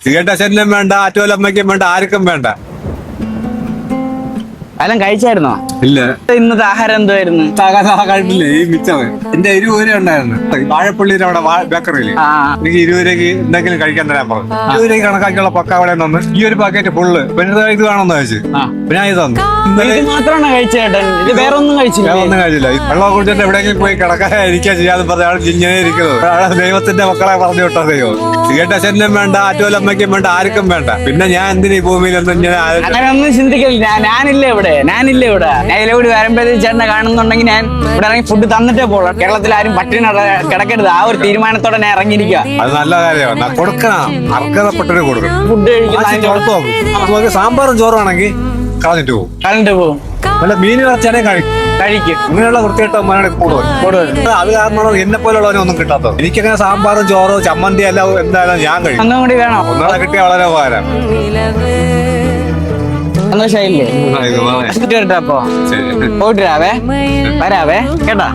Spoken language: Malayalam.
സിഗരറ്റ് അച്ഛനും വേണ്ട, ആറ്റുവല്ലമ്മയ്ക്കും വേണ്ട, ആർക്കും വേണ്ട. എല്ലാം കഴിച്ചായിരുന്നോ? ഇല്ല, ഇന്നത്തെ ആഹാരം എന്തുവായിരുന്നു? കഴിട്ടില്ലേ ഈ മിച്ചം. എന്റെ 20 രൂപ ഉണ്ടായിരുന്നു വാഴപ്പള്ളിയിൽ അവിടെ ബേക്കറിയില്. എനിക്ക് 20 രൂപയ്ക്ക് എന്തെങ്കിലും കഴിക്കാൻ തരാൻ പറഞ്ഞു. 20 രൂപയ്ക്ക് കണക്കാക്കിയുള്ള പക്ക അവിടെ നിന്ന് ഈ ഒരു പാക്കറ്റ് ഫുള്ള് പിന്നെ ഇത് വേണമെന്ന് ചോദിച്ചു. പിന്നെ ഞാൻ ഇത് തന്നു. മാത്രമാണ് കഴിച്ചേട്ടൻ, ഇത് വേറെ ഒന്നും കഴിച്ചില്ല? ഒന്നും കഴിച്ചില്ല. വെള്ളം കുടിച്ചിട്ട് എവിടെയെങ്കിലും പോയി കിടക്കാതിരിക്കാൻ ചെയ്യാതെ പറഞ്ഞ ആൾ ഇങ്ങനെ ഇരിക്കുന്നത്. ദൈവത്തിന്റെ മക്കളെ പറഞ്ഞു വിട്ടോ ദൈവം. സിഗരറ്റ് അച്ഛനും വേണ്ട, ആറ്റുവല്ലമ്മയ്ക്കും വേണ്ട, ആർക്കും വേണ്ട. പിന്നെ ഞാൻ എന്തിനീ ഭൂമിയിലൊന്നും ഇങ്ങനെ അങ്ങനെ ഒന്നും ചിന്തിക്കില്ല. ഞാനില്ലേ ഇവിടെ, ഞാൻ ഇതിലൂടെ വരുമ്പോഴത്തേക്ക് ചേട്ടനെ കാണുന്നുണ്ടെങ്കിൽ ഞാൻ ഇവിടെ ഇറങ്ങി ഫുഡ് തന്നിട്ടേ പോകണം. കേരളത്തിൽ ആരും പട്ടിണി കിടക്കരുത്, ആ ഒരു തീരുമാനത്തോടെ ഞാൻ ഇറങ്ങിയിരിക്കുക. അത് നല്ല കാര്യമാണ്. കൊടുക്കണം, അർഹതപ്പെട്ടവര് കൊടുക്കണം. ഫുഡ് കഴിക്കുന്ന നമുക്ക് സാമ്പാറും ചോറും ആണെങ്കിൽ കളഞ്ഞിട്ട് പോകും. നല്ല മീൻ ഇറച്ചാണെ കഴിക്കും. ഇങ്ങനെയുള്ള വൃത്തിയായിട്ടവന്മാരാണ് കൂടുതൽ. അത് കാരണമാണ് എന്നെ പോലുള്ളവനൊന്നും കിട്ടാത്തത്. എനിക്കങ്ങനെ സാമ്പാറും ചോറും ചമ്മന്തി എല്ലാം എന്തായാലും ഞാൻ കഴിക്കും. ഒന്നും കൂടി വേണോ? ഒന്നാളെ കിട്ടിയ വളരെ ഉപകാരം. സന്തോഷായില്ലേ? അപ്പൊ പോയിട്ട് വരാവേ കേട്ടാ.